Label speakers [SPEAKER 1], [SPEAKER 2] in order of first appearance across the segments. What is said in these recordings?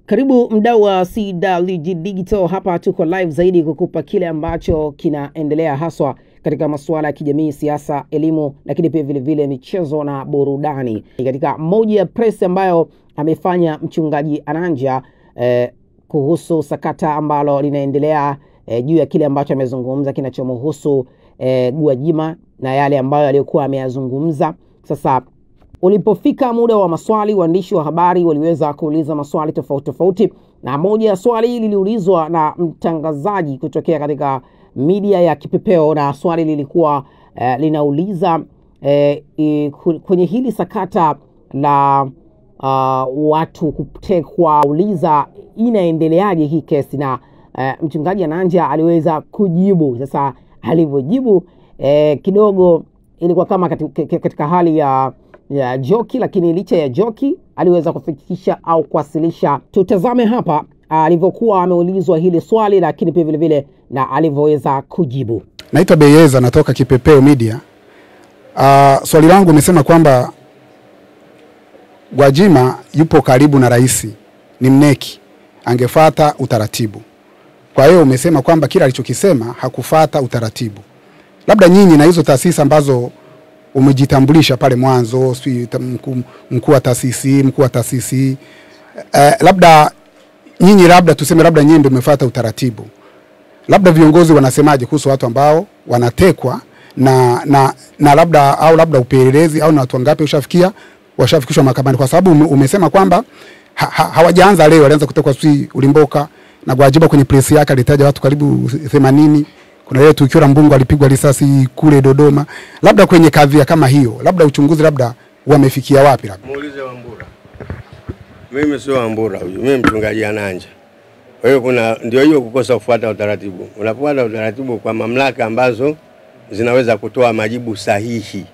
[SPEAKER 1] Karibu mdau wa CWG Digital, hapa tuko live zaidi kukupa kile ambacho kinaendelea haswa katika masuala ya kijamii, siasa, elimu, lakini pia vile vile michezo na burudani. Katika moja ya press ambayo amefanya mchungaji Ananja kuhusu sakata ambalo linaendelea juu ya kile ambacho amezungumza kinachomhusu Gwajima na yale ambayo alikuwa ameyazungumza. Sasa ulipofika muda wa maswali, waandishi wa habari waliweza kuuliza maswali tofauti tofauti, na moja ya swali liliulizwa na mtangazaji kutokea katika media ya Kipepeo, na swali lilikuwa linauliza kwenye hili sakata la watu kutekwa, uliza inaendeleaje hii kesi, na mchungaji Ananja aliweza kujibu. Sasa alivyojibu kidogo ilikuwa kama katika hali ya joki, lakini licha ya joki aliweza kufikisha au kuwasilisha. Tutazame hapa alivyokuwa ameulizwa hili swali, lakini pia vile vile na alivyoweza kujibu.
[SPEAKER 2] Naitwa Beyeza, natoka Kipepeo Media. Swali langu umesema kwamba Gwajima yupo karibu na rais, ni mneki, angefuata utaratibu. Kwa hiyo umesema kwamba kila alichokisema hakufuata utaratibu. Labda nyinyi na hizo taasisi ambazo umejitambulisha pale mwanzo, mkuu wa taasisi, labda nyinyi, labda tuseme labda nyinyi ndio mmefuata utaratibu. Labda viongozi wanasemaje kuhusu watu ambao wanatekwa na labda au labda upelelezi au na watu wangapi washafikishwa mahakamani? Kwa sababu umesema kwamba hawajaanza leo, walianza kutekwa Ulimboka, na Gwajima kwenye press yake alitaja watu karibu 80. Kuna yeye tukio la Mbungu alipigwa risasi kule Dodoma. Labda kwenye kadhia kama hiyo, labda uchunguzi labda wamefikia wapi? Labda
[SPEAKER 3] muulize Wambura. Mimi sio Wambura huyu, mimi mchungaji Ananja. Kwa hiyo ndio hiyo kukosa kufuata utaratibu. Unafuata utaratibu kwa mamlaka ambazo zinaweza kutoa majibu sahihi.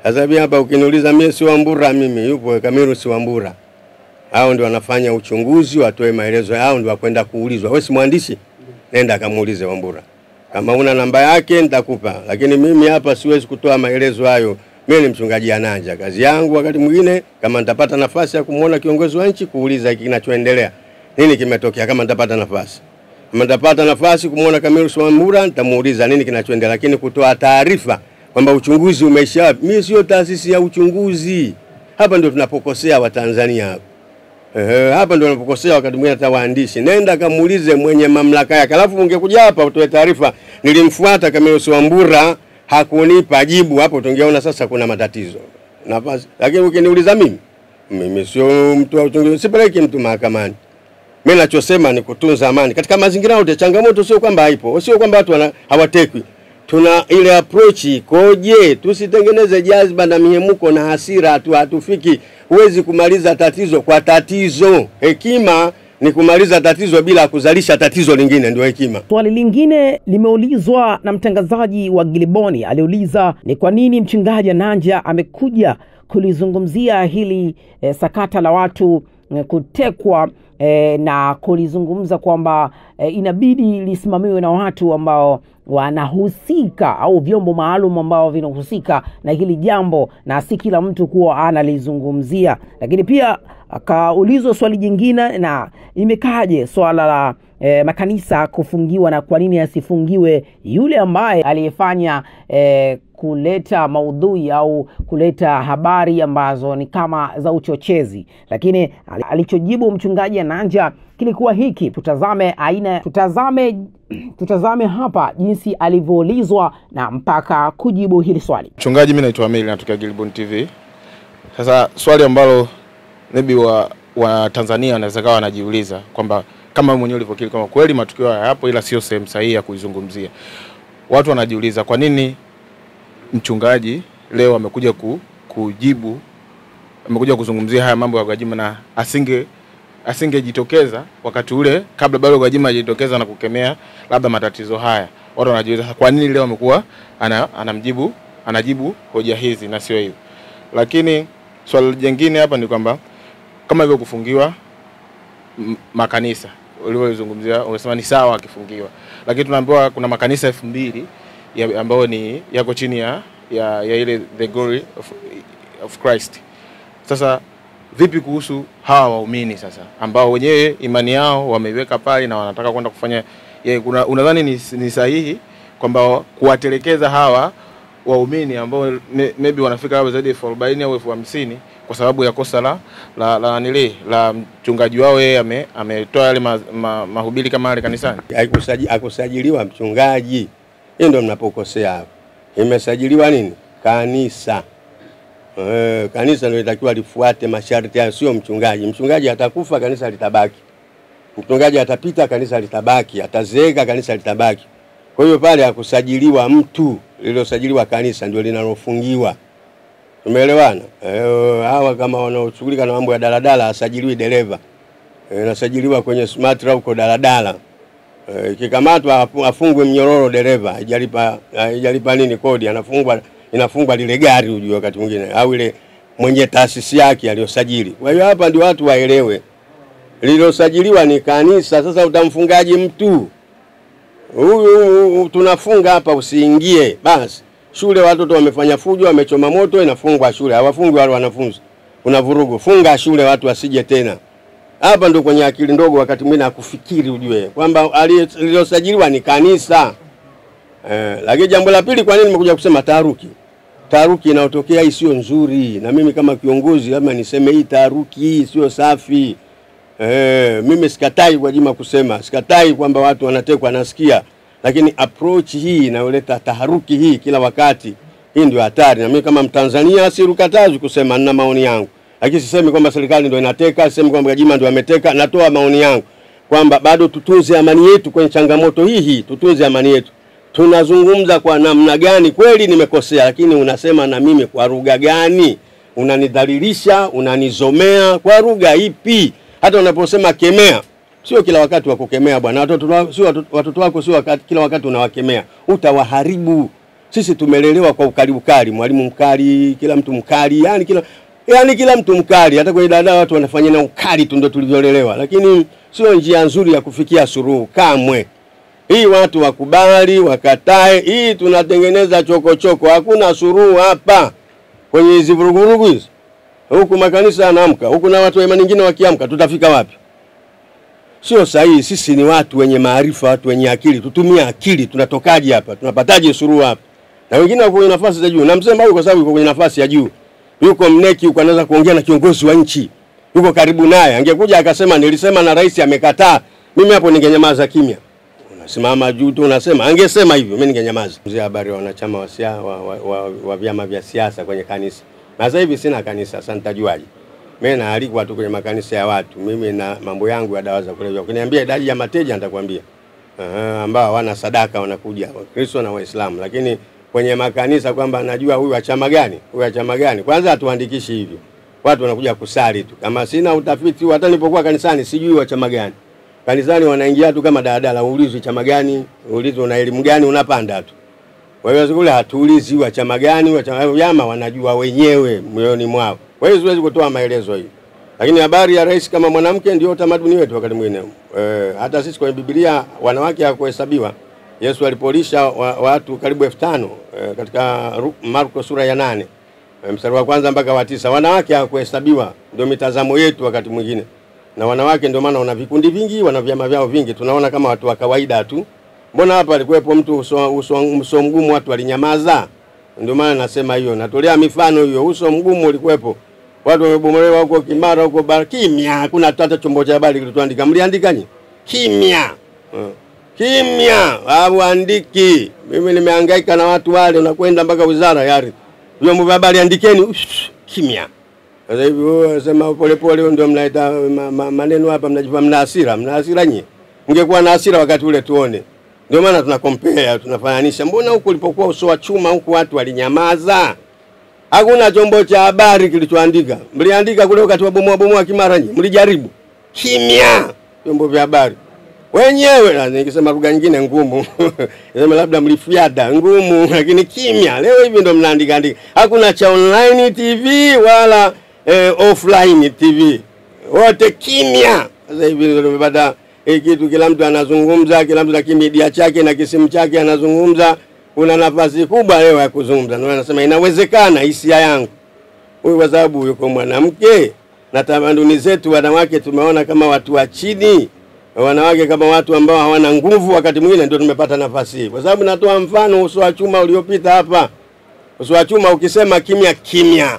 [SPEAKER 3] Sasa hivi hapa ukiniuliza mimi sio Wambura, mimi yupo Kamiru si Wambura. Hao ndio wanafanya uchunguzi, watoe maelezo yao, ndio wakwenda kuulizwa. Wewe si mwandishi? Nenda kamuulize Wambura. Kama una namba yake nitakupa, lakini mimi hapa siwezi kutoa maelezo hayo. Mimi ni mchungaji Ananja. Kazi yangu wakati mwingine kama nitapata nafasi ya kumuona kiongozi wa nchi, kuuliza kinachoendelea. Nini kimetokea kama nitapata nafasi. Kama nitapata nafasi kumuona Kamilu Wambura, nitamuuliza nini kinachoendelea, lakini kutoa taarifa kwamba uchunguzi umeisha wapi. Mimi sio taasisi ya uchunguzi. Hapa ndio tunapokosea Watanzania hapa. Hapa ndio tunapokosea wakati mwingine hata waandishi. Nenda kamuulize mwenye mamlaka yake. Alafu ungekuja hapa utoe taarifa nilimfuata Kamilu Wambura hakunipa jibu, hapo tungeona sasa kuna matatizo. Nafasi. Lakini ukiniuliza mimi sio mtu wa uchunguzi, sipeleki mtu mahakamani. Mimi nachosema ni kutunza amani. Katika mazingira yote changamoto sio kwamba haipo, sio kwamba watu hawatekwi. Tuna ile approach koje, tusitengeneze jazba na mihemuko na hasira, hatufiki. Huwezi kumaliza tatizo kwa tatizo. Hekima ni kumaliza tatizo bila kuzalisha tatizo lingine, ndio hekima.
[SPEAKER 1] Swali lingine limeulizwa na mtangazaji wa Giliboni. Aliuliza ni kwa nini mchungaji Ananja amekuja kulizungumzia hili sakata la watu kutekwa, na kulizungumza kwamba inabidi lisimamiwe na watu ambao wanahusika au vyombo maalum ambao vinahusika na hili jambo, na si kila mtu kuwa analizungumzia. Lakini pia akaulizwa swali jingine, na imekaje swala la makanisa kufungiwa, na kwa nini asifungiwe yule ambaye aliyefanya kuleta maudhui au kuleta habari ambazo ni kama za uchochezi. Lakini alichojibu mchungaji Ananja kilikuwa hiki. Tutazame hapa jinsi alivyoulizwa na mpaka kujibu hili swali.
[SPEAKER 4] Mchungaji, mimi naitwa Ameli, natoka Giliboni TV. Sasa swali ambalo maybe wa Tanzania wanaweza kawa wanajiuliza kwamba kama mwenyewe ulivyokiri kama kweli matukio haya hapo, ila sio sehemu sahihi ya kuizungumzia. Watu wanajiuliza kwa nini mchungaji leo amekuja kujibu, amekuja kuzungumzia haya mambo ya Gwajima, na asingejitokeza wakati ule kabla bado Gwajima hajitokeza na kukemea labda matatizo haya. Watu wanajiuliza kwa nini leo amekuwa anajibu hoja hizi na sio hiyo. Lakini swali jingine hapa ni kwamba kama hivyo kufungiwa makanisa ulivyozungumzia, unasema ni sawa akifungiwa, lakini tunaambiwa kuna makanisa 2000 ambayo ni yako chini ya ile the glory of Christ. Sasa vipi kuhusu hawa waumini sasa ambao wenyewe imani yao wameiweka pale na wanataka kwenda kufanya unadhani ni sahihi kwamba kuwatelekeza hawa waumini ambao maybe wanafika hapo zaidi 40 au 50 kwa sababu ya kosa la mchungaji wao yeye ametoa yale mahubiri kama yale kanisani?
[SPEAKER 3] Hakusajiliwa mchungaji. Hiyo ndio mnapokosea hapo. Imesajiliwa nini? Kanisa. Kanisa ndio litakiwa lifuate masharti hayo, sio mchungaji. Mchungaji atakufa, kanisa litabaki. Mchungaji atapita, kanisa litabaki. Atazeeka, kanisa litabaki. Kwa hiyo pale hakusajiliwa mtu, lililosajiliwa kanisa ndio linalofungiwa. Umeelewana? Hawa kama wanaoshughulika na mambo ya daladala asajiliwi dereva. Nasajiliwa kwenye SMATRA huko daladala. Ikikamatwa afungwe mnyororo dereva, haijalipa nini kodi, inafungwa lile gari ujue wakati mwingine au ile mwenye taasisi yake aliyosajili. Kwa hiyo hapa ndio watu waelewe. Lililosajiliwa ni kanisa. Sasa utamfungaji mtu? Huyu tunafunga hapa usiingie. Basi shule watoto wamefanya fujo, wamechoma moto, inafungwa shule. Hawafungwi wale wanafunzi. Kuna vurugu, funga shule watu wasije tena. Hapa ndo kwenye akili ndogo wakati mwingine akufikiri ujue kwamba alilosajiliwa ni kanisa. Lakini jambo la pili, kwa nini nimekuja kusema taharuki? Taharuki inayotokea hii sio nzuri, na mimi kama kiongozi lazima niseme hii taharuki hii sio safi. Mimi sikatai kwa jima kusema, sikatai kwamba watu wanatekwa, nasikia, lakini approach hii inayoleta taharuki hii kila wakati, hii ndio hatari. Na mimi kama Mtanzania sirukatazi kusema nina maoni yangu. Lakini sisemi kwamba serikali ndio inateka, sisemi kwamba Gwajima ndio ameteka, natoa maoni yangu kwamba bado tutunze amani yetu kwenye changamoto hii, tutunze amani yetu. Tunazungumza kwa namna gani? Kweli nimekosea, lakini unasema na mimi kwa lugha gani? Unanidhalilisha, unanizomea kwa lugha ipi? Hata unaposema kemea, sio kila wakati wa kukemea bwana. Watoto wako sio kila wakati unawakemea, utawaharibu. Sisi tumelelewa kwa ukali, mwalimu mkali, kila mtu mkali, yani kila mtu mkali. Hata kwenye dada watu wanafanya na ukali tu, ndio tulivyolelewa, lakini sio njia nzuri ya kufikia suluhu kamwe. Hii watu wakubali, wakatae, hii tunatengeneza chokochoko, hakuna suluhu hapa kwenye hizi vurugu hizi. Huku makanisa yanaamka, huku na watu wa imani nyingine wakiamka, tutafika wapi? Sio sahihi. Sisi ni watu wenye maarifa, watu wenye akili, tutumie akili. Tunatokaje hapa? Tunapataje suluhu hapa? Na wengine wako kwenye nafasi za juu. Namsema huyu kwa sababu yuko kwenye nafasi ya juu. Yuko mneki, yuko anaweza kuongea na kiongozi wa nchi. Yuko karibu naye. Angekuja akasema nilisema na rais amekataa, mimi hapo ningenyamaza kimya. Unasimama juu tu unasema, angesema hivyo mimi ningenyamaza. Mzee habari wa wanachama wa vyama vya siasa kwenye kanisa. Na sasa hivi sina kanisa, sasa nitajuaje? Mimi naalikwa tu kwenye makanisa ya watu. Mimi na mambo yangu ya dawa za kulevya. Ukiniambia idadi ya mateja nitakwambia. Ambao hawana sadaka wanakuja, Wakristo na Waislamu. Lakini kwenye makanisa kwamba najua huyu wa chama gani, huyu wa chama gani, kwanza hatuandikishi hivyo. Watu wanakuja kusali tu. Kama sina utafiti, hata nilipokuwa kanisani sijui wa chama gani. Kanisani wanaingia tu kama daladala, uulizwe chama gani, uulizwe una elimu gani, unapanda tu. Kwa hiyo zikule hatuulizi wa chama gani, wa chama vyama wanajua wenyewe moyoni mwao. Kwa hiyo siwezi kutoa maelezo hiyo. Lakini habari ya rais kama mwanamke ndio utamaduni wetu wakati mwingine. Hata sisi kwenye Biblia wanawake hawakuhesabiwa. Yesu alipolisha watu karibu 5,000 katika Marko sura ya 8 mstari wa kwanza mpaka wa 9, wanawake hawakuhesabiwa. Ndio mitazamo yetu wakati mwingine. Na wanawake ndio maana wana vikundi vingi, wana vyama vyao vingi. Tunaona kama watu wa kawaida tu. Mbona hapa alikuwepo mtu uso mgumu watu walinyamaza? Ndio maana nasema hiyo. Natolea mifano hiyo. Uso mgumu ulikuwepo. Watu wamebomolewa huko Kimara, huko kimya. Hakuna hata chombo cha habari kilichoandika. Mliandika nini? Kimya. Kimya. Hawaandiki. Mimi nimehangaika na watu wale, unakwenda mpaka wizara yari. Vyombo vya habari andikeni. Kimya. Sasa hivi unasema polepole ndio mnaita maneno hapa, mnajipa mna hasira nyinyi. Ungekuwa na hasira wakati ule tuone. Ndio maana tuna compare, tunafananisha. Mbona huko ulipokuwa uso wa chuma huko watu walinyamaza? Hakuna chombo cha habari kilichoandika. Mliandika kule wakati wa bomoa Kimara nyinyi. Mlijaribu. Kimya. Vyombo vya habari wenyewe, na nikisema lugha nyingine ngumu nasema labda mlifiada ngumu, lakini kimya. Leo hivi ndio mnaandika. Hakuna cha online TV wala offline TV. Wote kimya. Sasa hivi ndio tumepata kitu, kila mtu anazungumza, kila mtu na kimedia chake na kisimu chake anazungumza. Kuna nafasi kubwa leo ya kuzungumza. Ndio nasema inawezekana hisia yangu. Huyu kwa sababu yuko mwanamke, na tamaduni zetu wanawake tumeona kama watu wa chini, wanawake kama watu ambao hawana nguvu. Wakati mwingine ndio tumepata nafasi hii, kwa sababu natoa mfano uso wa chuma uliopita hapa. Uso wa chuma ukisema kimya kimya,